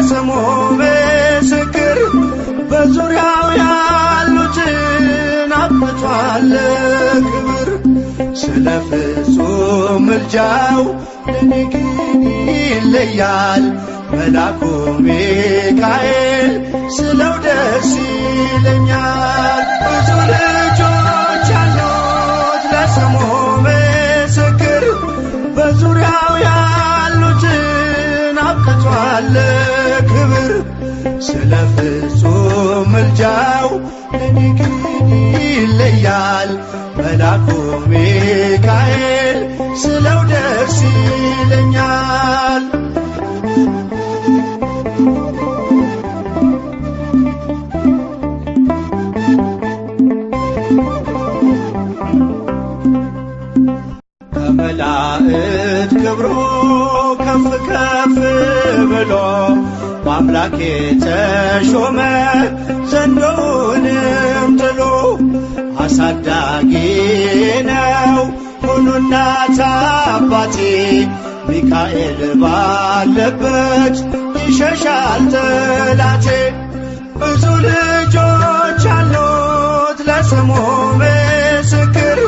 ስሙ ምስክር በዙሪያው ያሉትን አብቷል ክብር ስለ ፍጹም ምልጃው ለኔ ግን ይለያል መልአኩ ሚካኤል ስለው ደስ ይለኛል። ብዙ ልጆች አሉት ለስሙ ምስክር በዙሪያው ያሉትን አብቅቷል ክብር ስለ ፍጹም ምልጃው ለኔ ግን ይለያል መልአኩ ሚካኤል ስለው ደስ ይለኛል። ከመላእክት ክብሩ ከፍ ከፍ ብሎ በአምላክ የተሾመ ዘንዶውንም ጥሎ አሳዳጊ ነው ሁሉ እናት አባቴ ሚካኤል ባለበት ይሸሻል ጠላቴ። ብዙ ልጆች አሉት ለስሙ ምስክር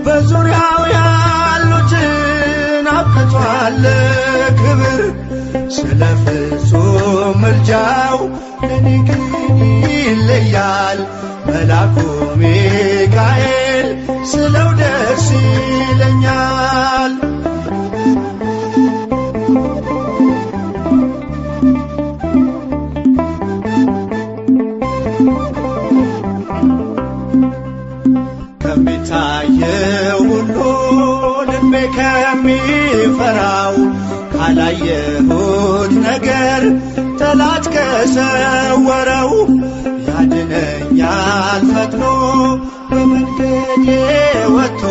በዙሪያው ያሉትን አብቅቷል ክብር ስለ ፍጹም ምልጃው ለኔ ግን ይለያል መልአኩ ሚካኤል ስለው ደስ ይለኛል። ከሚታየው ሁሉ ልቤ ከሚፈራው ካላየሁት ነገር ጠላት ከሰወረው ያድነኛል ፈጥኖ በመንገዴ ወጥቶ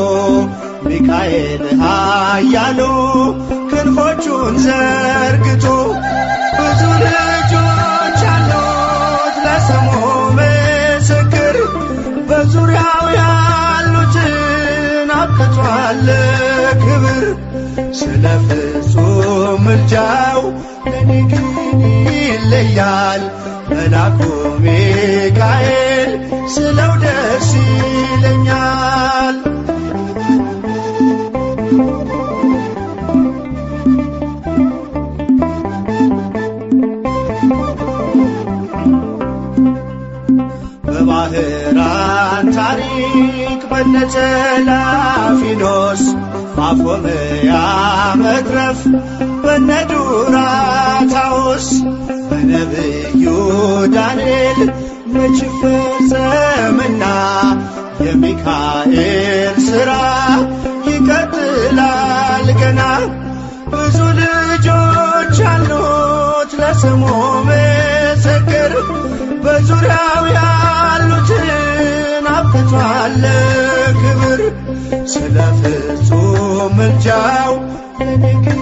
ሚካኤል ኃያሉ ክንፎቹን ዘርግቶ። ብዙ ልጆች አሉት ለስሙ ምስክር በዙሪያው ያሉትን አብቅቷል ክብር ስለ ፍጹም ምልጃው ለኔ ግን ይለያል መልአኩ ሚካኤል ስለው ደስ ይለኛል። በባህራን ታሪክ በነተላፊኖስ ማፎምያ መትረፍ በነዱራታውስ በነብዩ ዳንኤል መች ፈጸምና የሚካኤል ሥራ ይቀጥላል ገና። ብዙ ልጆች አሉት ለስሙ ምስክር በዙሪያው ያሉትን አብቅቷል ክብር ስለ ፍጹም ምልጃው ለኔ ግን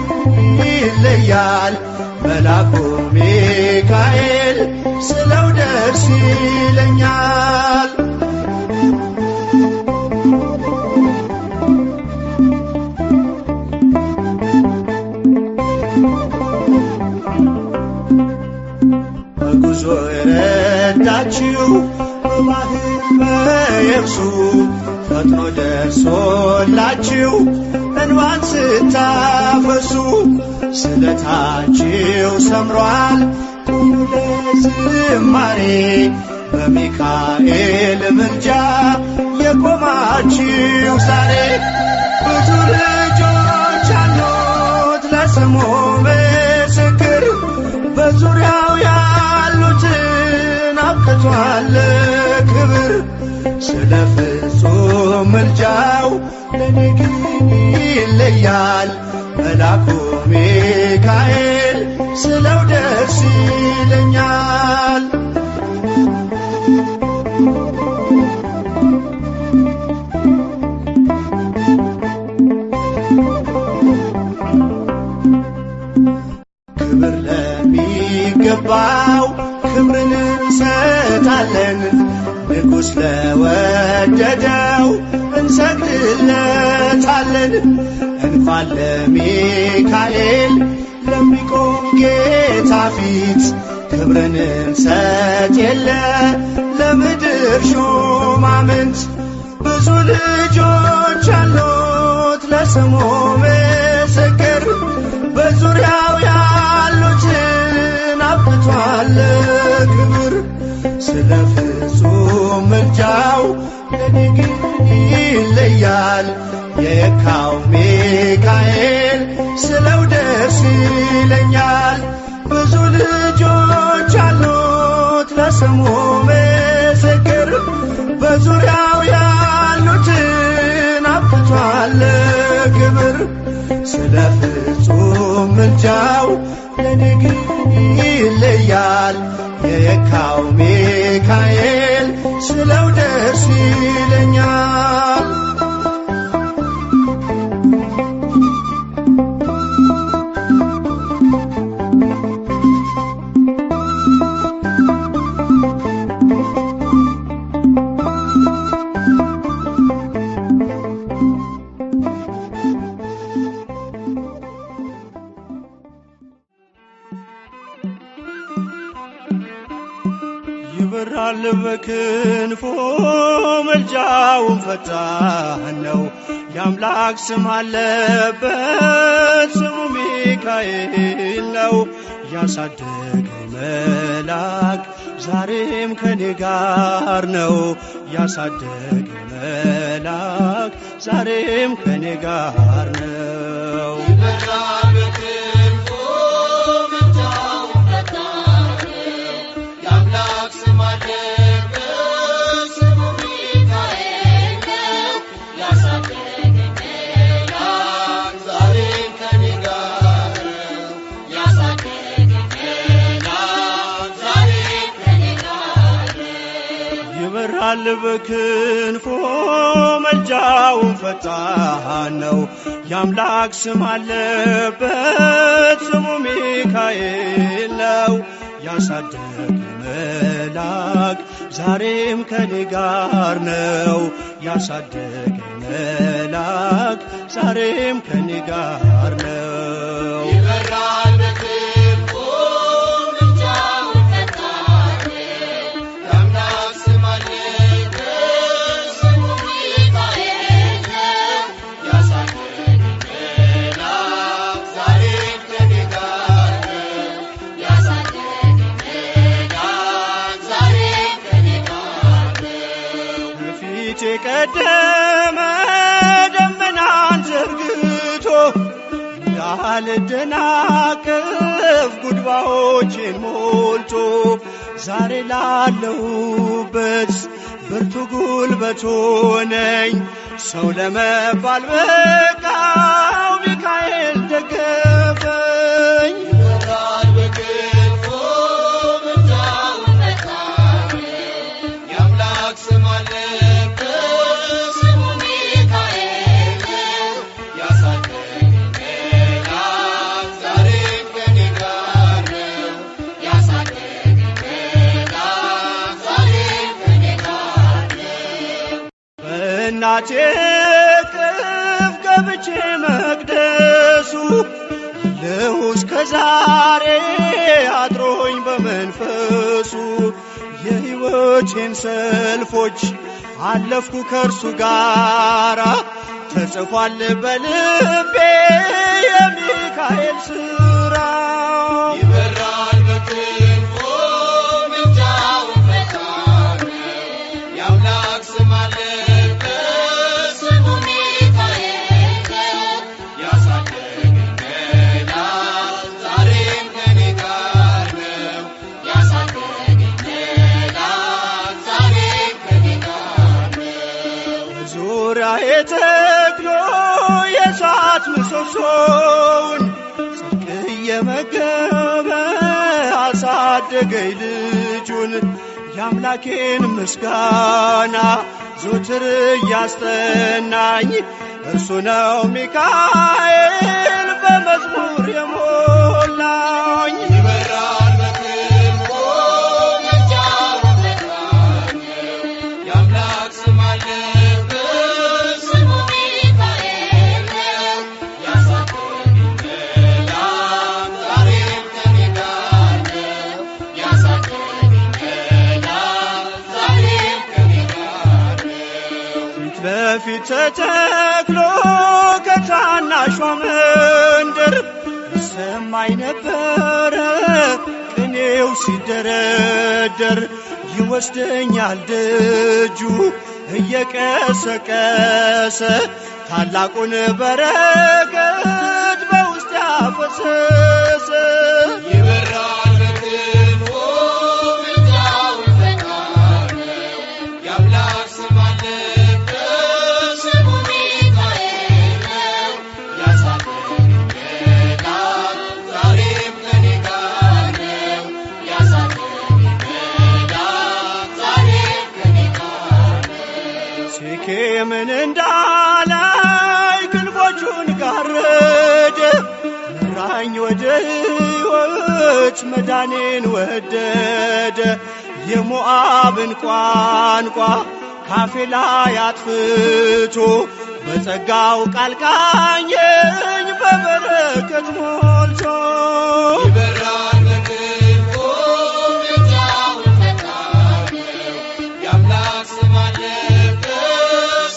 ይለያል መልአኩ ሚካኤል ስለው ደስ ይለኛል። በጉዞ የረዳችው በባህር በየብሱ ፈጥኖ ደርሶላችሁ እንባን ስታፈሱ ስለታችሁ ሰምሯል ጥሩ ለዝማሬ በሚካኤል ምልጃ የቆማችሁ ዛሬ። ብዙ ልጆች አሉት ለስሙ ምስክር በዙሪያው ያሉትን አብቅቷል ክብር ስለ ፍጹም ምልጃው ለኔ ግን ይለያል። መልአኩ ሚካኤል ስለው ደስ ይለኛል። ክብር ለሚገባው ክብርን እንሰጣለን፣ ንጉሥ ለወደደው እንሰግድለታለን። እንኳን ለሚካኤል ለሚቆም ጌታ ፊት ክብርን እንሰጥ የለ ለምድር ሹማምንት። ብዙ ልጆች አሉት ለስሙ ምስክር፣ በዙሪያው ያሉትን አብቅቷል ክብር። ስለ ፍጹም ምልጃው ለኔ ግን ይለያል። የካው ሚካኤል ስለው ደስ ይለኛል። ብዙ ልጆች አሉት ለስሙ ምስክር፣ በዙሪያው ያሉትን አብቅቷል ክብር። ስለ ፍጹም ምልጃው ለኔ ግን ይለያል። የካው ሚካኤል ስለው ደስ ይለኛል። ይበራል በክንፎ መልጃውን ፈጣን ነው። የአምላክ ስም አለበት ስሙ ሚካኤል ነው። ያሳደገኝ መልአክ ዛሬም ከኔ ጋር ነው። ያሳደገኝ መልአክ ዛሬም ከኔ ጋር ነው። ይበራል በክንፎ መልጃውን ፈጣን ነው። የአምላክ ስም አለበት ስሙ ሚካኤል ነው። ያሳደገኝ መልአክ ዛሬም ከኔ ጋር ነው። ያሳደገኝ መልአክ ዛሬም ከኔ ጋር ነው። ይበራል በክንፎ መልጃውን ፈጣን ነው። የአምላክ ስም አለበት ስሙ ሚካኤል ነው። ያሳደገኝ መልአክ ዛሬም ከኔ ጋር ነው። ያሳደገኝ መልአክ ዛሬም ከኔ ጋር ነው። ይበራል በክንፎ መልጃውን ፈጣን ነው። የአምላክ ስም አለበት ስሙ ሚካኤል ነው። ያሳደገኝ መልአክ ዛሬም ከኔ ጋር ነው። ያሳደገኝ መልአክ ዛሬም ከኔ ጋር ነው። ከፊቴ ቀደመ ደመናን ዘርግቶ እንዳልደናቀፍ ጉድባዎቼን ሞልቶ ዛሬ ላለሁበት ብርቱ ጉልበት ሆነኝ። ሰው ለመባል በቃው ሚካኤል ደገፈኝ። ይበራል በክንፎ መልጃውን ፈጣን ነው። የአምላክ ስም አለበት ስሙ ሚካኤል ነው። ያሳደገኝ መልአክ ዛሬም ከኔ ጋር ነው። ያሳደገኝ መልአክ ዛሬም ከኔ ጋር ነው። በእናቴ እቅፍ ገብቼ መቅደሱ አለሁ እስከ ዛሬ አድሮኝ በመንፈሱ። የሕይወቴን ሰልፎች አለፍኩ ከእርሱ ጋራ ተጽፏል በልቤ የሚካኤል ሥራ። ይበራል በክንፎ መልጃውን ፈጣን ነው። የአምላክ ስም አለበት ስሙ ሚካኤል ነው። ያሳደገኝ መልአክ ዛሬም ከኔ ጋር ነው። ያሳደገኝ መልአክ ዛሬም ከኔ ጋር ርኅራኄ ተክሎ የእሳት ምሰሶውን ጽድቅ እየመገበ አሳደገኝ ልጁን የአምላኬን ምስጋና ዘወትር እያስጠናኝ እርሱ ነው ሚካኤል በመዝሙር የሞላኝ። ይበራል በክንፎ ምልጃው ፈጣን የአምላክ ስም አለበት ስሙ ሚካኤል ነው። ያሳደገኝ መልአክ ዛሬም ከኔ ጋር ነው። ያሳደገኝ መልአክ ዛሬም ከኔ ጋር ነው። ፊት ለፊት ተተክሎ ከታናሿ መንደር ይሰማኝ ነበረ ቅኔው ሲደረደር። ይወስደኛል ደጁ እየቀሰቀሰ ታላቁን በረከት በውስጥ ያፈሰሰ። ይበራል በክንፎ ምልጃው ፈጣን ነው የአምላክ ስም አለበት ስሙ ሚካኤል ነው። ያሳደገኝ መልአክ ዛሬም ከኔ ጋር ነው። ያሳደገኝ መልአክ ዛሬም ከኔ ጋር ነው። ሴኬምን እንዳላይ ክንፎቹን ጋረደ መራኝ ወደ ሕይወት መዳኔን ወደደ። የሞዓብን ቋንቋ ካፌ ላይ አጥፍቶ በጸጋው ቃል ቃኘኝ በበረከት ሞልቶ። ይበራል በክንፎ ምልጃው ፈጣን ነው የአምላክ ስም አለበት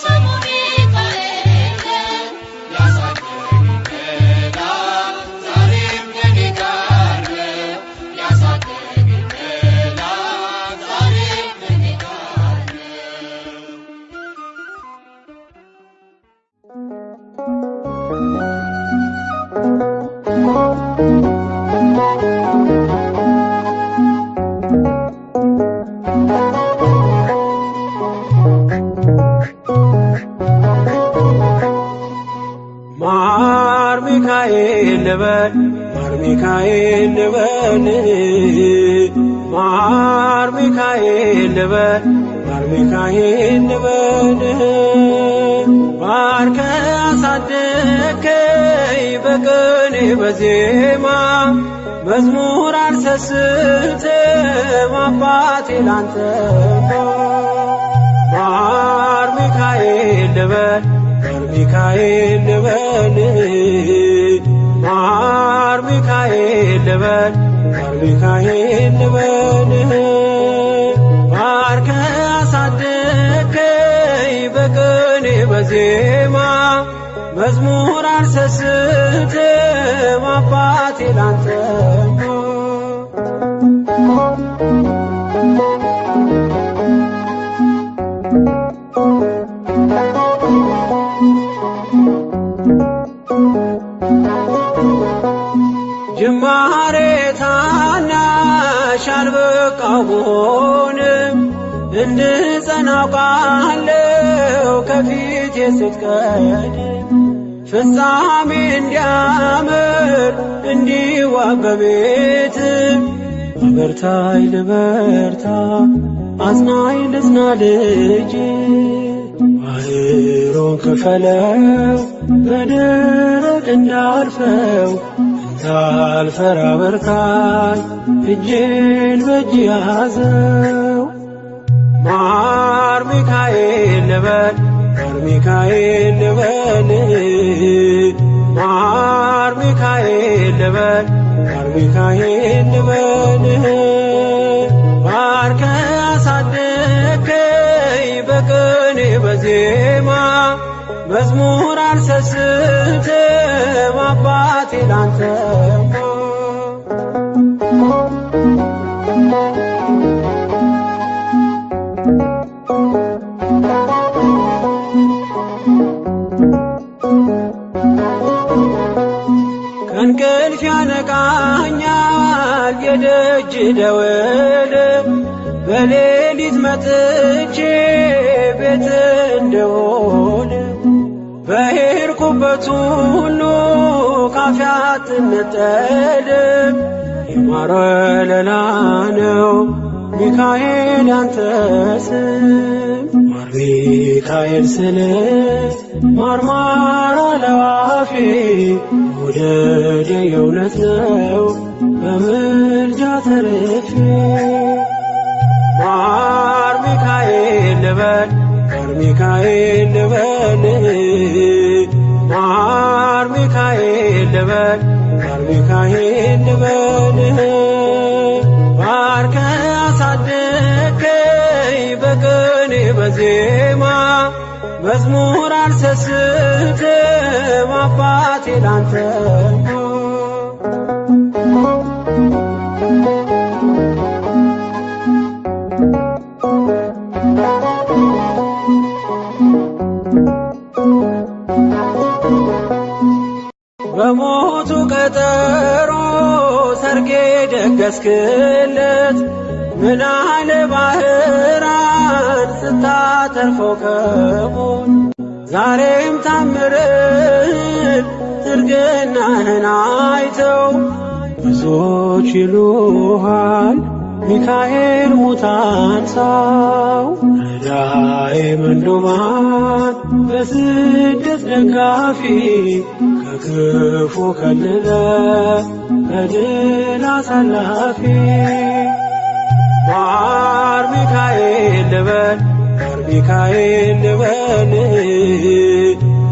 ስሙ ሚካኤል ነው። ያሳደገኝ መልአክ ዛሬም ከኔ ጋር ነው። ያሳደገኝ መልአክ ዛሬም ከኔ ጋር ነው። ማር ሚካኤል ልበል ማር ሚካኤል ልበል ማር ሚካኤል ልበል ማር ሚካኤል ልበል ባርከ አሳደከኝ በቅኔ በዜማ መዝሙር አልሰስትም አባቴ ላንተማ። ማር ሚካኤል ልበል ማር ሚካኤል ልበል ማር ሚካኤል ልበል ማር ሚካኤል ልበል ባርከ አሳደከኝ በቅኔ በዜማ መዝሙር አልሰስትም አባቴ ላንተማ። ጅማሬ ታናሽ አልበቃው ብሆንም እንድጸና አውቃለሁ ከፊቴ ስትቀድም ፍጻሜ እንዲያምር እንዲዋብ በቤት አበርታኝ ልበርታ አጽናኝ ልጽና ልጅ ባህሩን ክፈለው በደረቅ እንዳልፈው እንዳልፈራ በርታኝ እጄን በእጅ ያዘው። ማር ሚካኤል ልበል ማር ሚካኤል ልበል ማር ሚካኤል ልበል ማር ሚካኤል ልበል ባርከ አሳደከኝ በቅኔ በዜማ መዝሙር አልሰስትም አባቴ ላንተማ። ከእንቅልፍ ያነቃኛል የደጅ ደወል በሌሊት መጥቼ ቤት እንደሆነ ባየህኩበት ሁሉ ካፌ አትነጠልም። የማር ወለላ ነው ሚካኤል ያንተ ስም። ማር ሚካኤል ስል ማርማር አለው አፌ መውደድ የእውነት ነው በምልጃ ተርፌ። ማር ሚካኤል ልበል ማር ሚካኤል ልበል ማር ሚካኤል ልበል ማር ሚካኤል ልበል። ባርከ አሳደከኝ በቅኔ በዜማ መዝሙር አልሰስትም አባቴ ላንተ። በሞቱ ቀጠሮ ሰርጌ ደገስክለት ምን አለ ባህራን ስታተርፈው ከሞት። ዛሬም ታምርህን ትርግናህን አይተው ብዙዎች ይሉሃል ሚካኤል ሙታን ሰው። ረዳኤ ምንዱባን በስደት ደጋፊ ከክፉ ከልለ በድል አሳላፊ። ማር ሚካኤል ልበል ማር ሚካኤል ልበል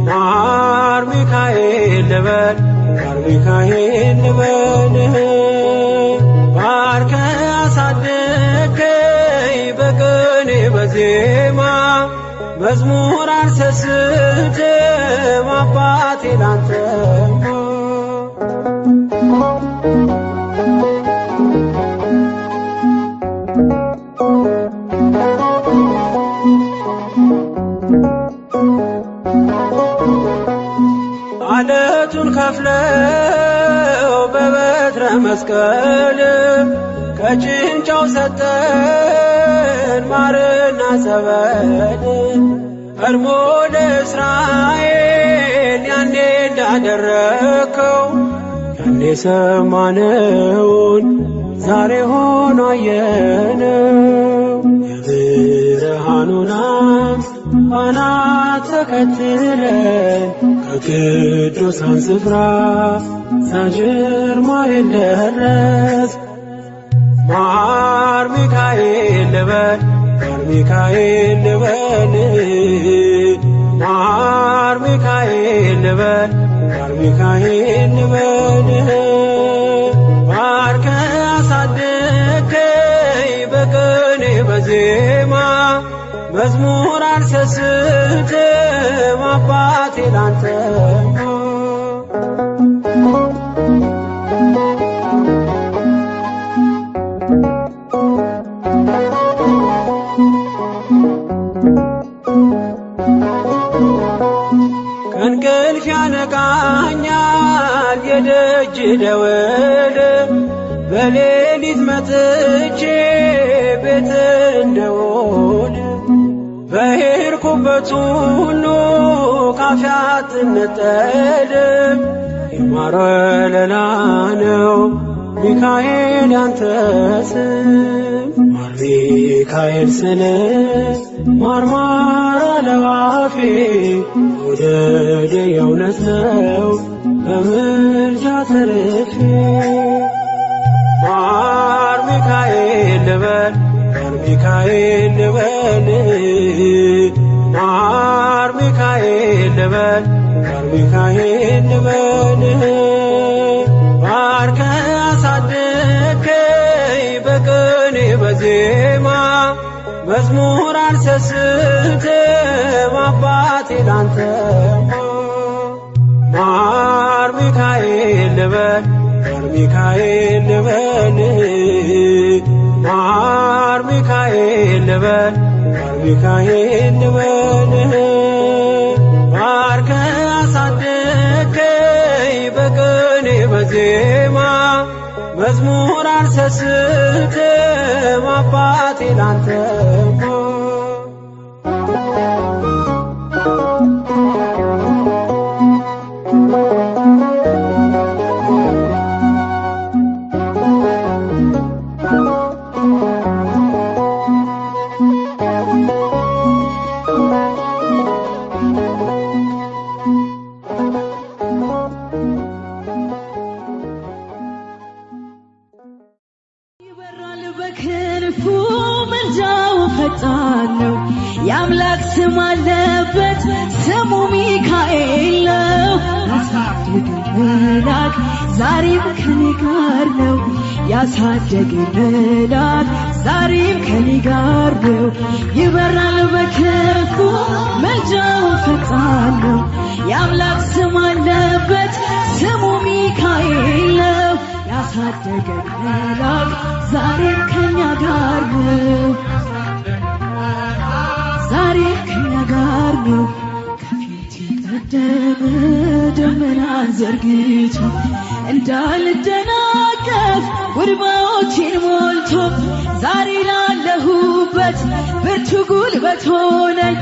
ማር ሚካኤል ልበል ማር ሚካኤል ልበል። ባርከ አሳደከኝ በቅኔ በዜማ መዝሙር አልሰስትም አባቴ ላንተ። አለቱን ከፍለው በበትረ መስቀል ከጭንጫው ሰጠን ማርና ጸበል። ቀድሞ ለእስራኤል ያኔ እንዳደረከው ያኔ ሰማነውን ዛሬ ሆኖ አየነው። የብርሃኑን ፋና ተከትለን ከቅዱሳን ስፍራ ሳጅር ማይል ደረስ። ማር ሚካኤል ልበል ማር ሚካኤል ልበል ማር ሚካኤል ልበል ማር ሚካኤል ልበል። ባርከ አሳደከኝ በቅኔ በዜማ መዝሙር አልሰስትም አባቴ ላንተ። ከእንቅልፍ ያነቃኛል የደጅ ደወል በሌሊት መጥቼ ቤት እንደውል። በሄድኩበት ሁሉ ካፌ አትነጠልም። የማር ወለላ ነው ሚካኤል ያንተ ስም። ማር ሚካኤል ስል ማርማር አለው አፌ መውደድ የእውነት ነው በምልጃ ተርፌ። ማር ሚካኤል ልበል ማር ሚካኤል ልበል ማር ሚካኤል ልበል ማር ሚካኤል ልበል። ባርከ አሳደከኝ በቅኔ በዜማ መዝሙር አልሰስትም አባቴ ላንተ። ማር ሚካኤል ልበል ማር ሚካኤል ልበል ማር ሚካኤል ልበል ማር ሚካኤል ልበል። ባርከ አሳደከኝ በቅኔ በዜማ መዝሙር አልሰስትም አባቴ ላንተ። የአምላክ ስም አለበት ስሙ ሚካኤል ነው። ያሳደገኝ መልአክ ዛሬም ከኔ ጋር ነው። ያሳደገኝ መልአክ ዛሬም ከኔ ጋር ነው። ይበራል በክንፉ መልጃው ፈጣን ነው። የአምላክ ስም አለበት ስሙ ሚካኤል ነው። ያሳደገኝ መልአክ ዛሬም ከኛ ጋር ነው። ዛሬም ከኛ ጋር ነው። ከፊት ቀደመ ደመናን ዘርግቶ እንዳልደናቀፍ ጉድባዎቼን ሞልቶ ዛሬ ላለሁበት ብርቱ ጉልበት ሆነኝ።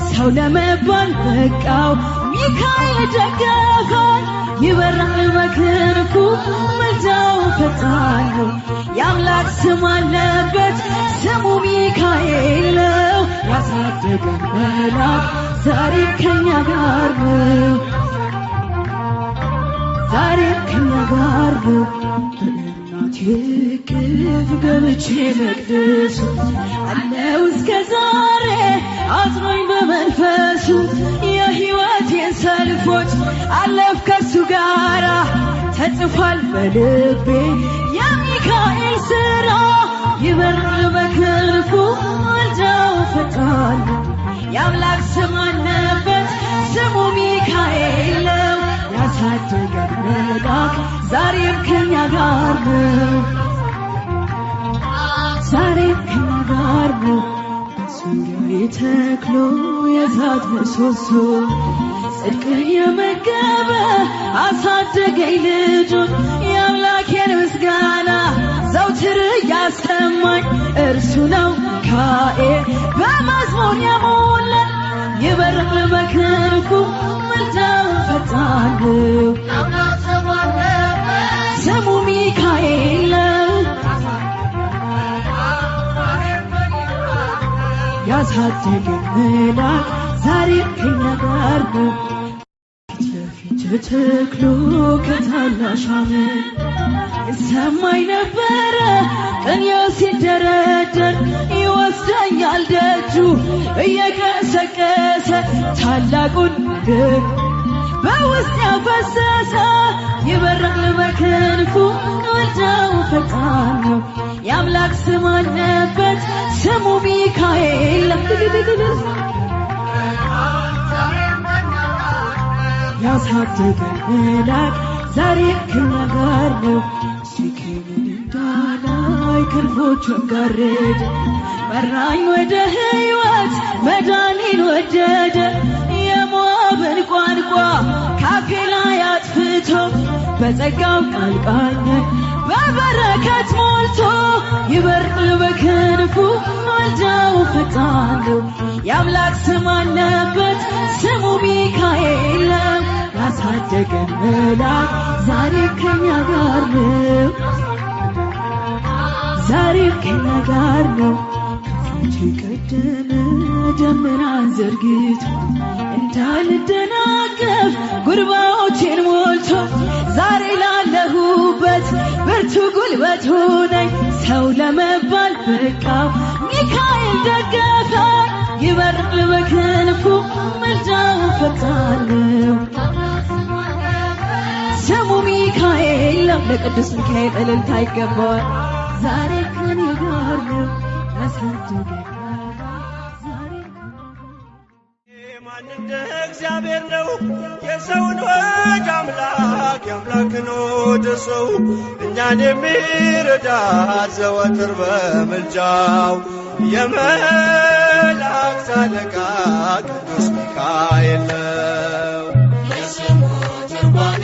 ሰው ለመባል በቃው ሚካኤል ደገፈኝ። ይበራል በክንፉ መልጃው ፈጣን ነው። የአምላክ ስም አለበት ስሙ ሚካኤል ነው። ያሳደገኝ መልአክ ዛሬም ከኛ ጋር ነው። ዛሬም ከኛ ጋር ነው። በእናቴ እቅፍ ገብቼ መቅደሱ አለው እስከ ዛሬ አጽኖኝ በመንፈሱ። የሕይወቴን ሰልፎች አለፍ ከሱ ጋራ ተጽፏል በልቤ የሚካኤል ሥራ። ይበራል በክንፉ መልጃው ፈጣን ነው። የአምላክ ስም አለበት ስሙ ሚካኤል ነው። ያሳደገኝ መልአክ ዛሬም ከኛ ጋር ነው። ዛሬም ከኛ ጋር ነው። በዙሪያዬ ተክሎ የእሳት ምሰሶ ጽድቅን የመገበ አሳደገኝ ልጁን። የአምላኬን ምስጋና ዘውትር እያሰማኝ እርሱ ነው ሚካኤል በመዝሙር የሞላኝ። ይበራል በክንፉ መልጃው ፈጣን ነው። ስሙ ሚካኤል ነው። ያሳደገኝ መልአክ ዛሬም ከኛ ጋር ነው። ፊት ለፊት ተክሎ ከታናሽ አመድ ይሰማኝ ነበረ ቅኔው ሲደረደር። ይወስደኛል ደጁ እየቀሰቀሰ ታላቁን ግብ በውስጥ ያፈሰሰ። ይበራል በክንፉ መልጃው ፈጣን ነው። የአምላክ ስም አለበት ስሙ ሚካኤል። ያሳደገኝ መልአክ ዛሬም ከኛ ጋር ነው። ሴኬምን እንዳላይ ክንፎቹን ጋረደ መራኝ ወደ ሕይወት መዳኔን ወደደ። የሞዓብን ቋንቋ ካፌ ላይ አጥፍቶ በጸጋው ቃል ቃኘኝ በበረከት ሞልቶ። ይበራል በክንፉ መልጃው ፈጣን ነው። የአምላክ ስም አለበት ስሙ ሚካኤል ነው። ያሳደገኝ መልአክ ዛሬም ከኛ ጋር ነው። ዛሬም ከኛ ጋር ነው። ከፊቴ ቀደመ ደመናን ዘርግቶ እንዳልደናቀፍ ጉድባዎቼን ሞልቶ ዛሬ ላለሁበት ብርቱ ጉልበት ሆነኝ። ሰው ለመባል በቃው ሚካኤል ደገፈኝ። ይበራል በክንፉ መልጃው ፈጣን ነው። ስሙ ሚካኤል ነው። ለቅዱስ ሚካኤል እልልታ ይገባዋል። ዛሬ ከኔ ጋር ነው። ያሳደገኝ ማን እንደ እግዚአብሔር ነው? የሰውን ወግ አምላክ የአምላክን ወደ ሰው እኛን የሚረዳት ዘወትር በምልጃው የመላእክት አለቃ ቅዱስ ሚካኤል ነው። የስሙ ትርጓሜ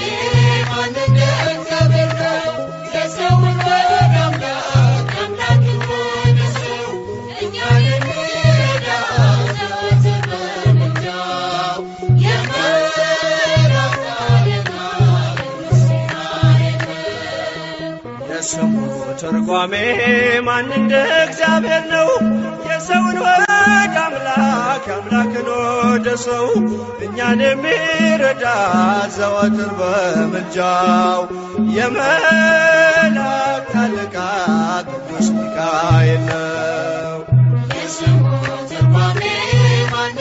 ማን እንደ እግዚአብሔር ነው? የሰውን ወግ አምላክ የአምላክን ወደ ሰው እኛን የሚረዳ ዘወትር በምልጃው የመላእክት አለቃ ቅዱስ ሚካኤል ነው። የስሙ ትርጓሜ ማን እንደ እግዚአብሔር ነው? የሰውን ወግ አምላክ የአምላክን ወደ ሰው እኛን የሚረዳ ዘወትር በምልጃው የመላእክት አለቃ ቅዱስ ሚካኤል ነው። የስሙ ትርጓሜ ማን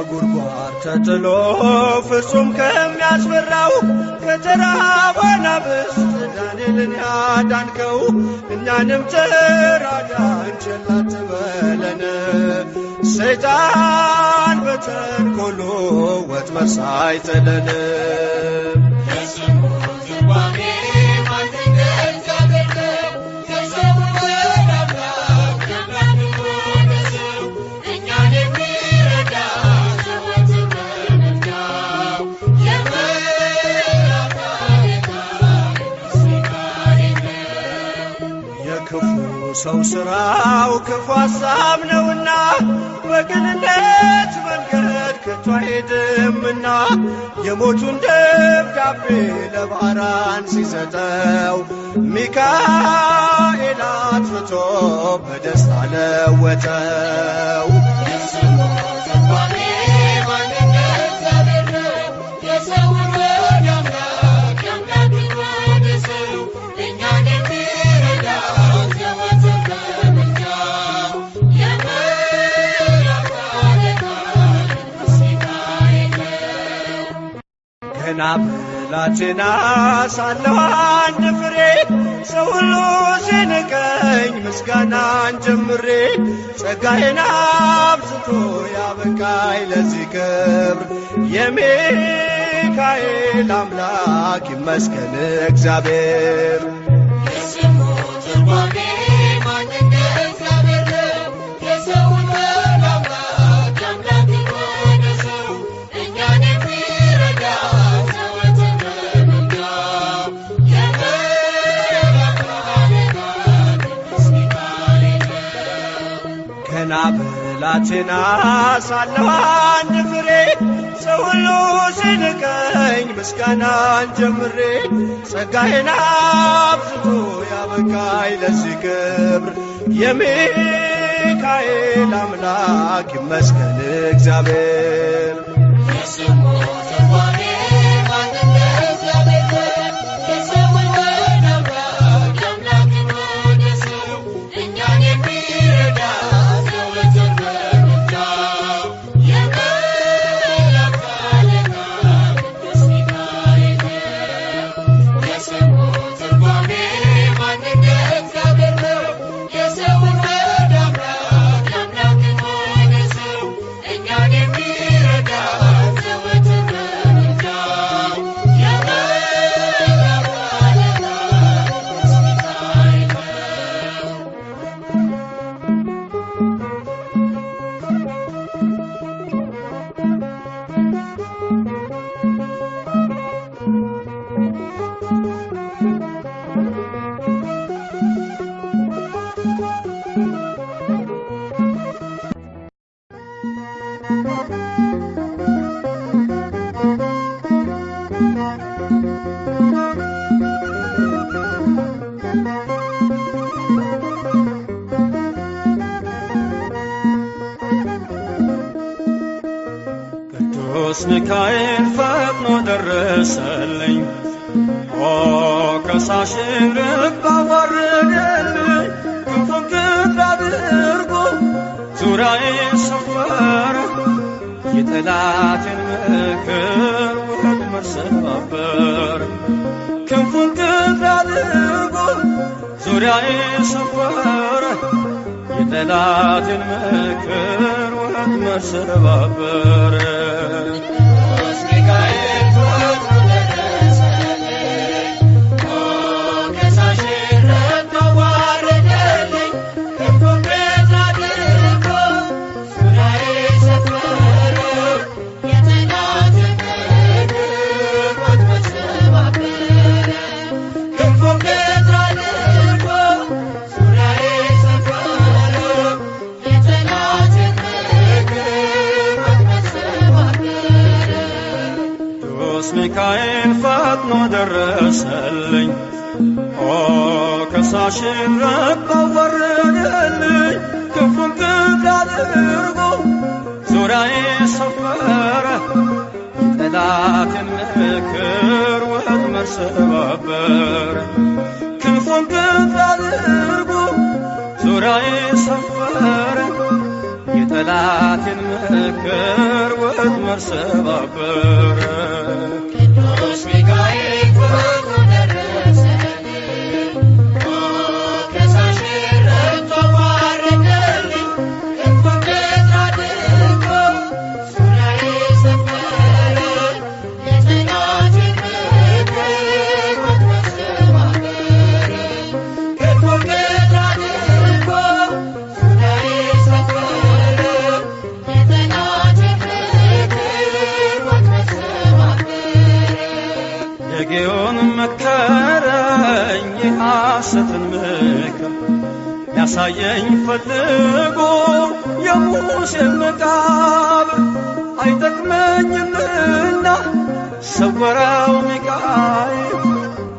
ከጉድጓድ ተጥሎ ፍጹም ከሚያስፈራው ከተራበ አናብስት ዳንኤልን ያዳንከው እኛንም ተራዳን ቸል አትበለን። ሰይጣን በተንኰሉ ወጥመድ ሳይጥለን የስሙ ትርጓሜ ማን እንደ እግዚአብሔር ነው? የሰውን ወደ አምላክ የሚያደርግ ሰው እኛን የሚረዳ ዘወትር በምልጃው የመላእክት አለቃ ቅዱስ ሚካኤል ነው። የክፉ ሰው ሥራው ክፉ ሐሳብ ነውና በቅንነት መንገድ ከቶ አይሄድምና የሞቱን ደብዳቤ ለባራን ሲሰጠው ሚካኤል አጥፍቶ በደስታ ለወጠው። የስሙ ትርጓሜ ማን እንደ እግዚአብሔር ነው? የሰውን ወደ አምላክ የሚያደርግ ሰው እኛን የሚረዳ ዘወትር በምልጃው የመላእክት አለቃ ቅዱስ ሚካኤል ነው። ገና ብላቴና ሳለሁ አንድ ፍሬ ሰው ሁሉ ሲንቀኝ ምስጋናን ጀምሬ ጸጋዬን አብዝቶ ያበቃኝ ለዚህ ክብር የሚካኤል አምላክ ይመስገን እግዚአብሔር። የስሙ ትርጓሜ ማን እንደ እግዚአብሔር ነው? የሰውን ወደ አምላክ የሚያደርግ ሰው እኛን የሚረዳ ዘወትር በምልጃው የመላእክት አለቃ ቅዱስ ሚካኤል ነው። ገና ብላቴና ሳለሁ አንድ ፍሬ ሰው ሁሉ ሲንቀኝ ምስጋናን ጀምሬ ጸጋዬን አብዝቶ ያበቃኝ ለዚህ ክብር የሚካኤል አምላክ ይመስገን እግዚአብሔር። የስሙ ትርጓሜ ማን እንደ እግዚአብሔር ነው? የሰውን ወደ አምላክ የሚያደርግ ሰው እኛን የሚረዳ ዘወትር በምልጃው የመላእክት አለቃ ቅዱስ ሚካኤል ነው። የስሙ ትርጓሜ ማን እንደ እግዚአብሔር ነው? የሰውን ወደ አምላክ የሚያደርግ ሰው እኛን የሚረዳ ዘወትር በምልጃው የመላእክት አለቃ ቅዱስ ሚካኤል ነው። ቅዱስ ሚካኤል ፈጥኖ ደረሰልኝ። ኦ ከሳሽን ርግብ አዋረደልኝ። ክንፉን ክንፍ አድርጎ ዙሪያዬን ሰፈረ። የጠላቴን ምክር ወጥመድ ሰባበረ። ክንፉን ክንፍ አድርጎ ዙሪያዬን ሰፈረ። የጠላቴን ምክር ወጥመድ ሰባበረ። ቅዱስ ሚካኤል ፈጥኖ ደረሰልኝ። ኦ ከሳሽን ርግብ አዋረደልኝ። ክንፉን ክንፍ አድርጎ ዙሪያዬን ሰፈረ። የጠላቴን ምክር ወጥመድ ሰባበረ። ክንፉን ክንፍ አድርጎ ዙሪያዬን ሰፈረ። የጠላቴን ምክር ወጥመድ ሰባበረ። ቅዱስ ሚካኤል ፈጥኖ ደረሰልኝ። ኦ ከሳሽን ርግብ አዋረደልኝ። ክንፉን ክንፍ አድርጎ ዙሪያዬን ሰፈረ። የጠላቴን ምክር ወጥመድ ሰባበረ። ክንፉን ክንፍ አድርጎ ዙሪያዬን ሰፈረ። የጠላቴን ምክር ወጥመድ ሰባበረ። ቅዱስ ሚካኤል ፈጥኖ ደረሰልኝ፣ ከሳሽ ረድቶ አዋረደልኝ። ክንፉ ቅጥር አድርጎ ዙሪያዬ ሰፈረ፣ የጠላቴን ምክር ወጥመድ ሰባበረ። ክንፉ ቅጥር አድርጎ ዙሪያዬ ሰፈረ፣ የጠላቴን ምክር ወጥመድ ሰባበረ። የጌዮን መከረኝ የሐሰትን ምክር ያሳየኝ ፈልጎ የሙሴን መቃብር አይጠቅመኝምና ሰወረው ሚካኤል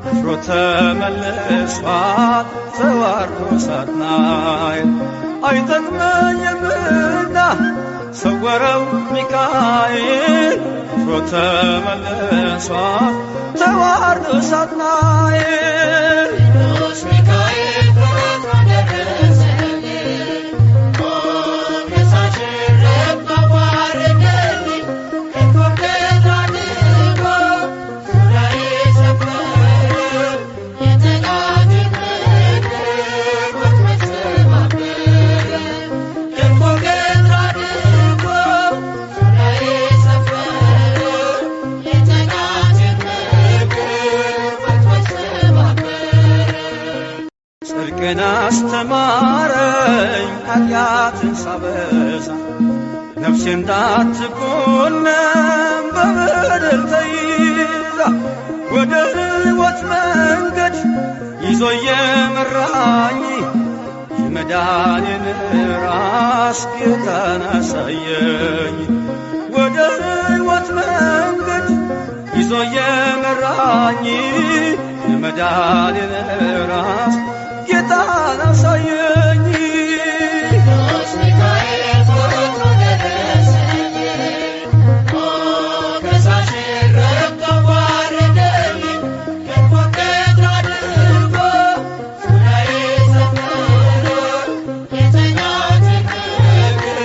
አፍሮ ተመልሷል ተዋርዶ ሳጥናኤል አይጠቅመኝምና ሰወረው ሚካኤል አፍሮ ተመልሷል ተዋርዶ ሳጥናኤል። ቅዱስ ሚካኤል ፈጥኖ ደረሰልኝ፣ ከሳሽ ረድቶ አዋረደልኝ። ክንፉ ቅጥር አድርጎ ዙሪያዬ ሰፈረ፣ የጠላቴን ምክር ወጥመድ ሰባበረ። ክንፉ ቅጥር አድርጎ ዙሪያዬ ሰፈረ፣ የጠላቴን ምክር ወጥመድ ሰባበረ። ጽድቅን አስተማረኝ ኃጢአትን ሳበዛ ነፍሴ እንዳትኮነን በበደል ተይዛ ወደ ሕይወት መንገድ ይዞ የመራኝ የመዳኔን ራስ ጌታን አሳየኝ። ወደ ሕይወት መንገድ ይዞ የመራኝ የመዳኔን ራስ ጌታን አሳየኝ። ቅዱስ ሚካኤል ፈጥኖ ደረሰልኝ፣ ከሳሽ ረድቶ አዋረደልኝ። ክንፉ ቅጥር አድርጎ ዙሪያዬ ሰፈረ፣ የጠላቴን ምክር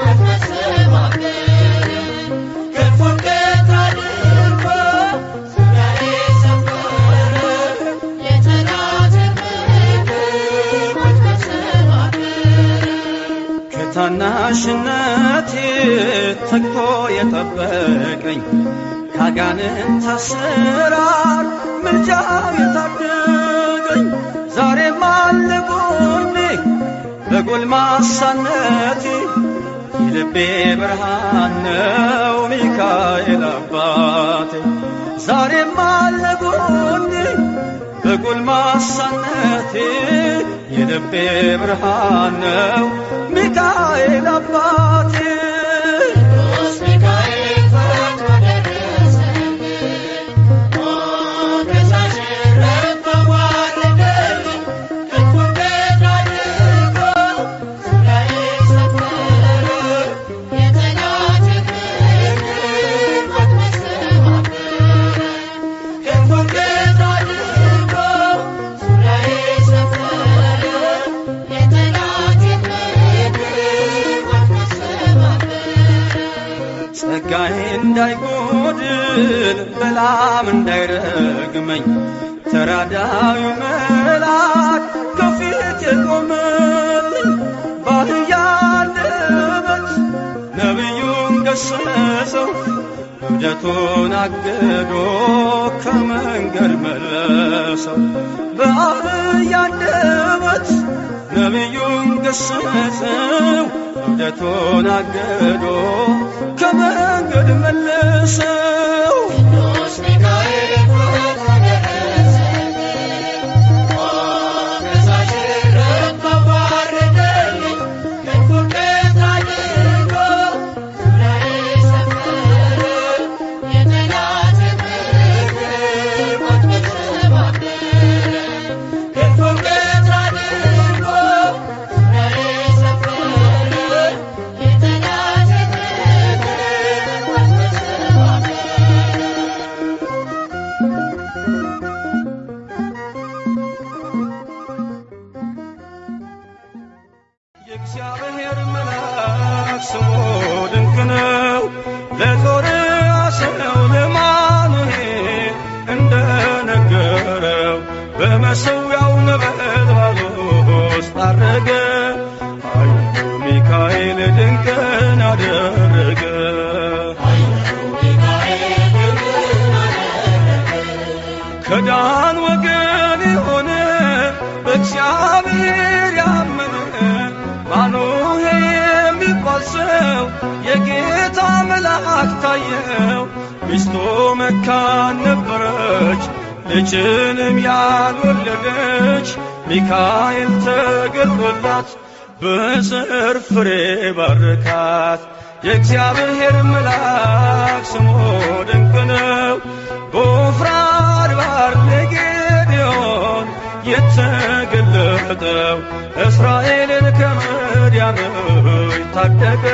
ወጥመድ ሰባበረ። ክንፉ ቅጥር አድርጎ ዙሪያዬ ሰፈረ፣ የጠላቴን ምክር ወጥመድ ሰባበረ። ከታናሽነቴ ተግቶ የጠበቀኝ ካጋንንት አሰራር ምልጃው የታደገኝ ዛሬም አለ ጎኔ በጎልማሳነቴ የልቤ ብርሃን ነው ሚካኤል አባቴ። ዛሬም አለ ጎኔ በጎልማሳነቴ የልቤ ብርሃን ነው ሚካኤል አባቴ። ቅዱስ ሚካኤል ፈጥኖ ደረሰልኝ፣ ከሳሽ ረድቶ አዋረደልኝ። ክንፉ ቅጥር አድርጎ ዙሪያዬ ሰፈረ፣ የጠላቴን ምክር ወጥመድ ሰባበረ። ክንፉ ቅጥር አድርጎ ዙሪያዬ ሰፈረ፣ የጠላቴን ምክር ወጥመድ ሰባበረ። ጸጋዬ እንዳይጎድል በላም እንዳይረግመኝ ተራዳዩ መልአክ ከፊት የቆመልኝ በአህያ አንደበት ነቢዩን ገሰጸው እብደቱን አግዶ ከመንገድ መለሰው። በአህያ አንደበት ነቢዩን ገሰጸው እብደቱን አግዶ ከመንገድ መለሰው። ቅዱስ ሚካኤል ፈጥኖ ደረሰልኝ፣ ከሳሽ ረድቶ አዋረደልኝ። ክንፉ ቅጥር አድርጎ ዙሪያዬ ሰፈረ፣ የጠላቴን ምክር ወጥመድ ሰባበረ። ክንፉ ቅጥር አድርጎ ዙሪያዬ ሰፈረ፣ የጠላቴን ምክር ወጥመድ ሰባበረ። ለጦር ሰው ለማኑሄል እንደነገረው በመሠዊያው ነበልባል ውስጥ አረገ። ኃያሉ ሚካኤል ድንቅን አደረገ። ከዳን ወገን የሆነ በእግዚአብሔር ያመነ ማኑሄ የሚባል ሰው የጌታ መልአክ ታየው። ሚስቱ መካን ነበረች፣ ልጅንም ያልወለደች። ሚካኤል ተገልጦላት በዘር ፍሬ ባረካት። የእግዚአብሔር መልአክ ስሙ ድንቅ ነው። በዖፍራ አድባር ለጌዴዎን የተገለጠው እስራኤልን ከምድያም ታደገ።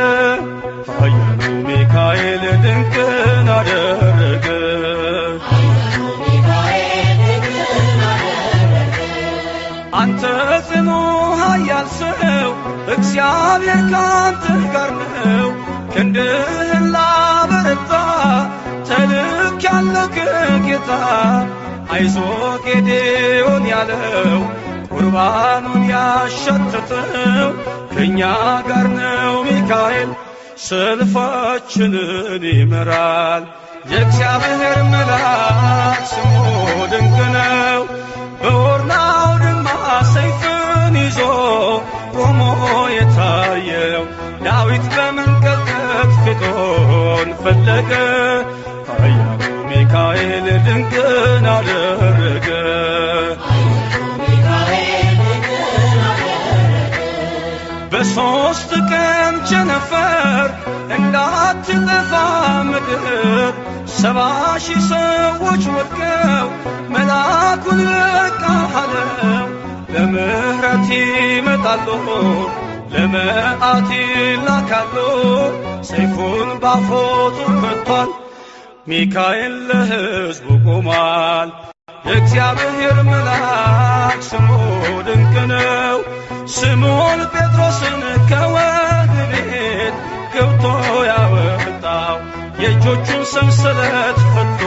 ኃያሉ ሚካኤል ድንቅን አደረገ። አንተ ጽኑ ኃያል ሰው እግዚአብሔር ካንተ ጋር ነው። ክንድህን ላበረታ ተልኬአለሁ ከጌታ። አይዞህ ጌዴዎን ያለው ቁርባኑን ያሸተተው ከእኛ ጋር ነው ሚካኤል ሰልፋችንን ይመራል። የእግዚአብሔር መልአክ ስሙ ድንቅ ነው። በኦርናው ድማ ሰይፍን ይዞ ቆሞ የታየው ዳዊት በመንቀጥቀጥ ፊቱን ፈለገ። ኃያሉ ሚካኤል ድንቅን አደረገ። በሦስት ቀን ቸነፈር እንዳትጠፋ ምድር 70,000 ሰዎች ወድቀው መልአኩን በቃ አለው። ለምሕረት ይመጣሉ፣ ለመዓት ይላካሉ። ሰይፉን ባፎቱ ከቷል፣ ሚካኤል ለሕዝቡ ቆሟል። የእግዚአብሔር መልአክ ስሙ ድንቅ ነው። ስምዖን ጴጥሮስን ከወህኒ ቤት ገብቶ ያወጣው የእጆቹን ሰንሰለት ፈቶ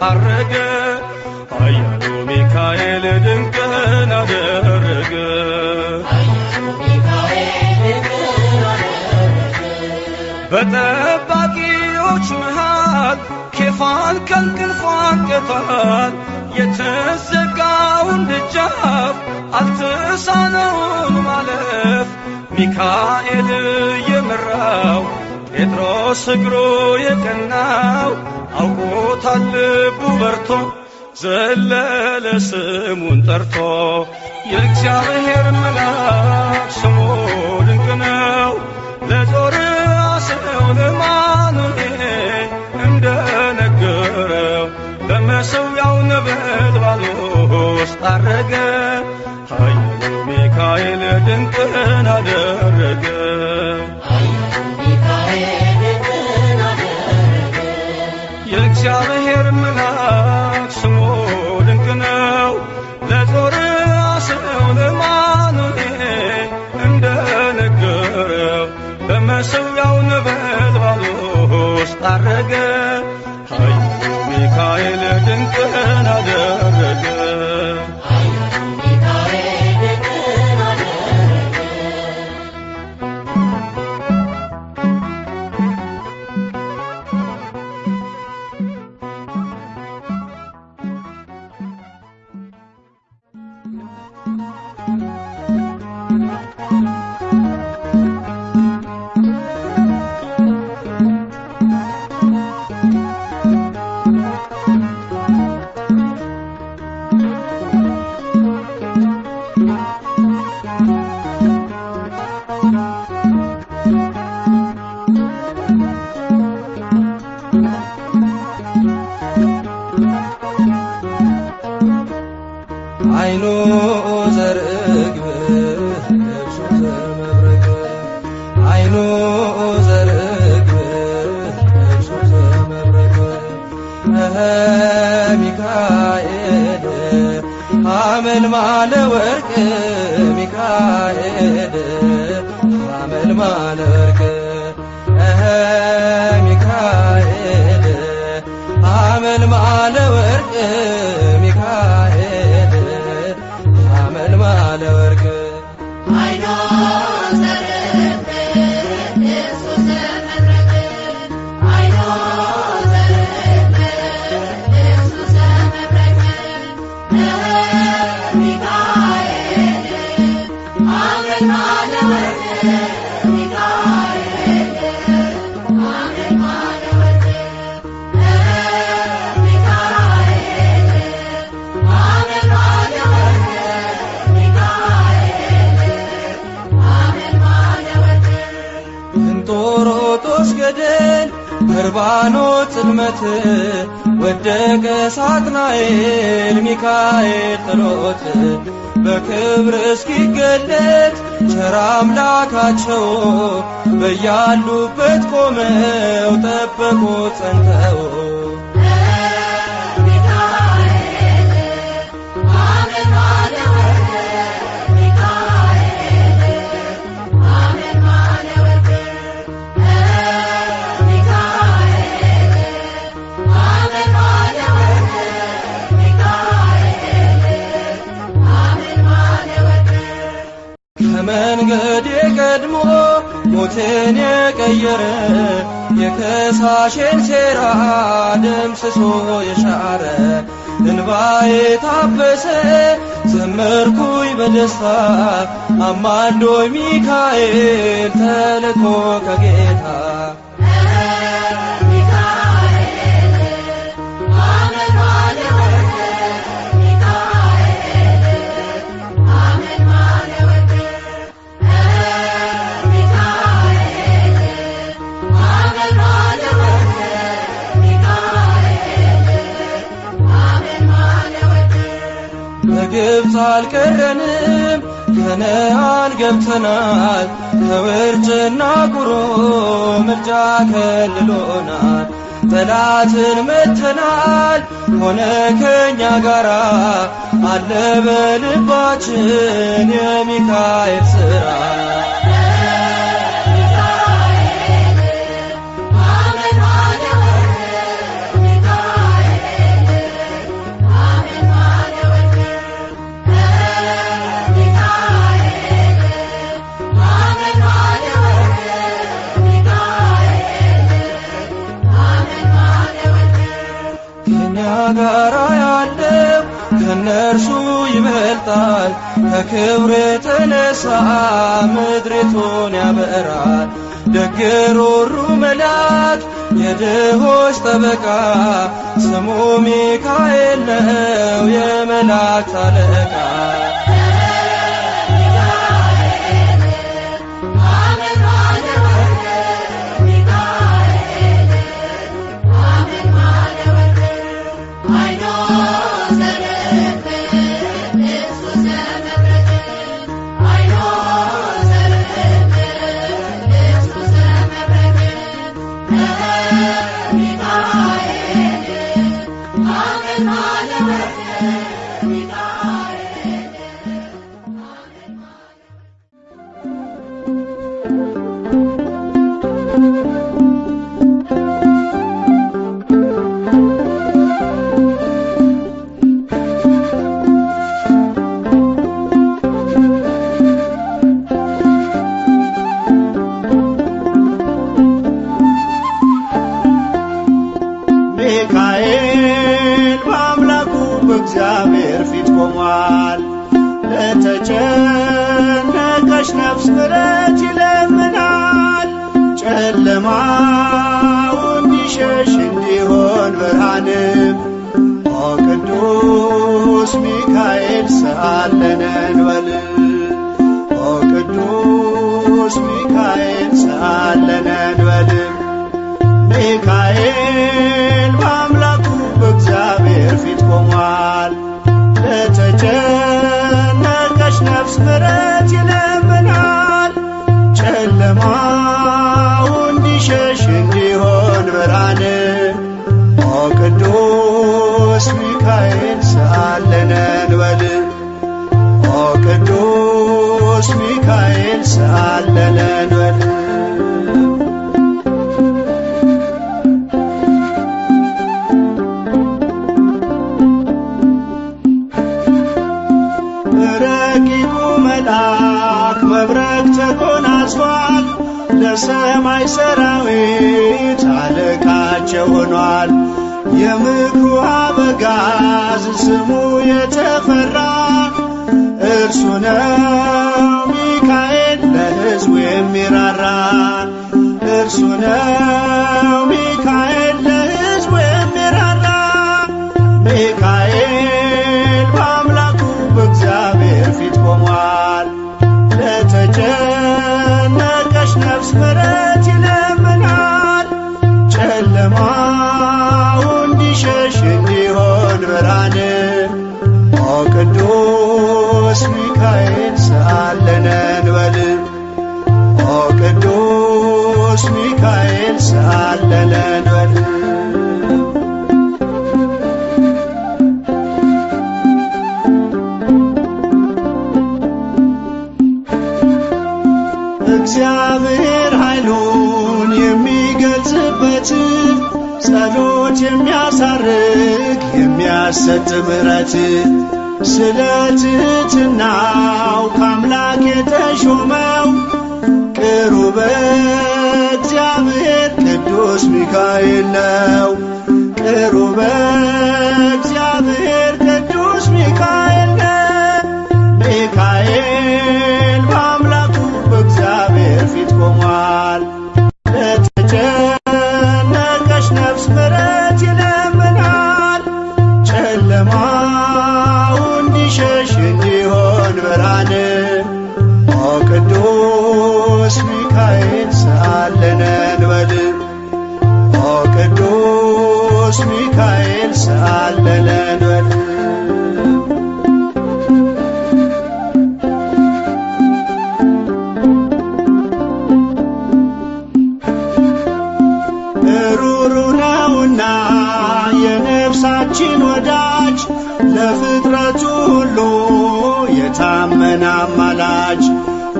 አረገ። ኃያሉ ሚካኤል ድንቅን አደረገ። በጠባቂዎች መሃል ኬፋን ከእንቅልፉ አንቅቷል። የተዘጋውን ደጃፍ አልተሳነውም ማለፍ። ሚካኤል የመራው ጴጥሮስ እግሩ የቀናው አውቆታል ልቡ በርቶ ዘለለ ስሙን ጠርቶ። የእግዚአብሔር መልአክ ስሙ ድንቅ ነው። ለጦር ሰው ለማኑሄል እንደነገረው በመሠዊያው ነበልባል ውስጥ አረገ። ኃያሉ ሚካኤል ድንቅን አደረገ። የእግዚአብሔር መልአክ ስሙ ድንቅ ነው። ለጦር ሰው ለማኑሄል እንደነገረው በመሠዊያው ነበልባል ውስጥ አረገ። ኃያሉ ሚካኤል ድንቅን አደረገ። በሶሮጦስ ገደል በርባኖስ ጽልመት ወደቀ ሳጥናኤል ሚካኤል ጥሎት በክብር እስኪገለጥ ቸር አምላካቸው በያሉበት ቆመው ጠበቁት ጸንተው። ከመንገዴ ቀድሞ ሞቴን የቀየረ የከሳሼን ሴራ ደምስሶ የሻረ እንባዬ ታበሰ ዘመርኩኝ በደስታ አማልዶኝ ሚካኤል ተልኮ ከጌታ። በግብፅ አልቀረንም ከነዓን ገብተናል። ከውርጭና ቁሮ ምልጃ ከልሎናል። ጠላትን መተናል ሆነ ከኛ ጋራ አለ በልባችን የሚካኤል ሥራ። ጋራ ያለው ከነርሱ ይበልጣል። ከክብሩ የተነሳ ምድሪቱን ያበራል። ደግ ሩሩ መልአክ የድሆች ጠበቃ ስሙ ሚካኤል ነው የመላእክት አለቃ። ሚካኤል በአምላኩ በእግዚአብሔር ፊት ቆሟል። ለተጨነቀች ነፍስ ምሕረት ይለምናል። ጨለማው እንዲሸሽ እንዲሆን ብርሃንም ኦ ቅዱስ ሚካኤል ሰአለነ እንበል። ኦ ቅዱስ ሚካኤል ሰአለነ እንበል። ሚካኤል በአምላኩ በእግዚአብሔር ፊት ቆሟል። ለተጨነቀች ነፍስ ምሕረት ይለምናል። ጨለማው እንዲሸሽ እንዲሆን ብርሃን ኦ ቅዱስ ሚካኤል ሰአለነ እንበል። ኦ ቅዱስ ሚካኤል ሰአለነ እንበል። ረቂቁ መልአክ መብረቅ ተጎናጽፏል። ለሰማይ ሰራዊት አለቃቸው ሆኗል። የምክሩ አበጋዝ ስሙ የተፈራ እርሱ ነው ሚካኤል ለሕዝቡ የሚራራ። እርሱ ነው ሚካኤል ለሕዝቡ የሚራራ። ሚካኤል በአምላኩ በእግዚአብሔር ፊት ቆሟል። ለተጨነቀች ነፍስ ምሕረት ሚካኤል ሳለለን በል እግዚአብሔር ኃይሉን የሚገልጽበት ጸሎት የሚያሳርግ የሚያሰጥ ምሕረት ስለ ትሕትናው ከአምላክ የተሾመው ቅሩበ እግዚአብሔር ቅዱስ ሚካኤል ነው። ቅሩበ እግዚአብሔር ቅዱስ ሚካኤል ነው። ሚካኤል በአምላኩ በእግዚአብሔር ፊት ቆሟል። ለተጨነቀች ነፍስ ምሕረት ይለምናል። ጨለማው እንዲሸሽ እንዲሆን ብርሃን ኦ ቅዱስ ሚካኤል ሳለነን በል ኦ ቅዱስ ሚካኤል ሳለነን በል ሩሩ ነውና የነፍሳችን ወዳጅ ለፍጥረቱ ሁሉ የታመነ አማላጅ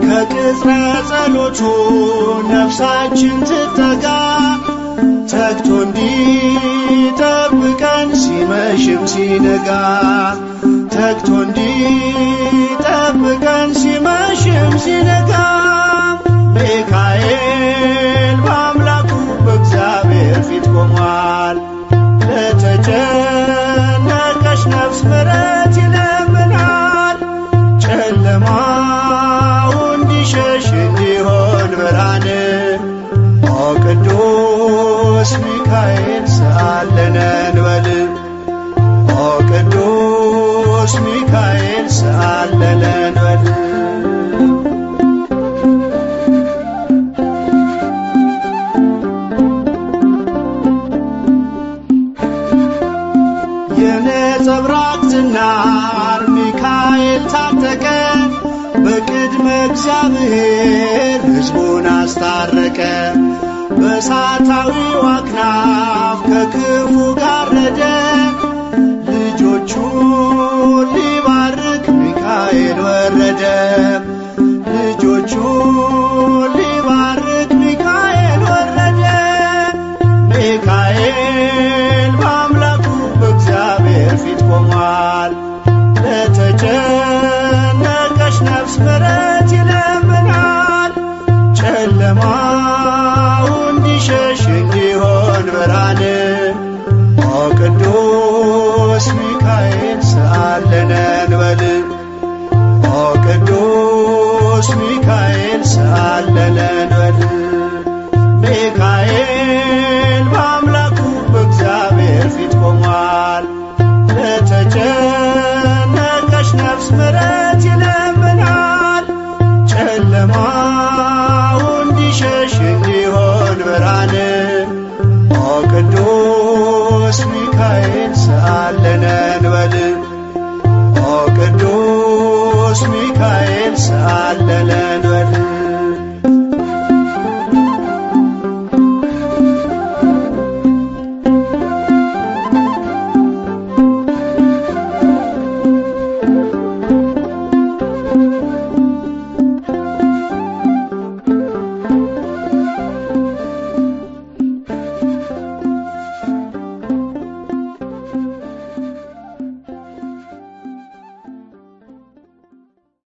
ከቅጽረ ጸሎቱ ነፍሳችን ትጠጋ ተግቶ እንዲጠብቀን ሲመሽም ሲነጋ ተግቶ እንዲጠብቀን ሲመሽም ሲነጋ ሚካኤል በአምላኩ በእግዚአብሔር ፊት ቆሟል። ለተጨነቀች ነፍስ ምሕረት ይለምናል። ጨለማው እንዲሸሽ እንዲሆን ብርሃን ኦ ቅዱስ ሚካኤል ሳለነን በል ኦ ቅዱስ ሚካኤል ሳለነን በል የነጸብራቅ ዝናር ሚካኤል ታጠቀ በቅድመ እግዚአብሔር ሕዝቡን አስታረቀ። በእሳታዊው አክናፍ ከክፉ ጋረደ ልጆቹን ሊባርክ ሚካኤል ወረደ። ልጆቹን ሊባርክ ሚካኤል ወረደ። ሚካኤል በአምላኩ በእግዚአብሔር ፊት ቆሟል። ለተጨነቀች ነፍስ ምሕረት ይለምናል። ጨለማው እንዲሸሽ እንዲሆን ብርሃን ኦ ቅዱስ ሚካኤል ሳለነን በል ኦ ቅዱስ ሚካኤል ሳለነን በል ሚካኤል በአምላኩ በእግዚአብሔር ፊት ቆሟል። ለተጨነቀች ነፍስ ምሕረት ይለምናል። ጨለማው እንዲሸሽ እንዲሆን ብርሃን ኦ ቅዱስ ሚካኤል ሳለነን በል ኦ ቅዱስ ሚካኤል ሳለነን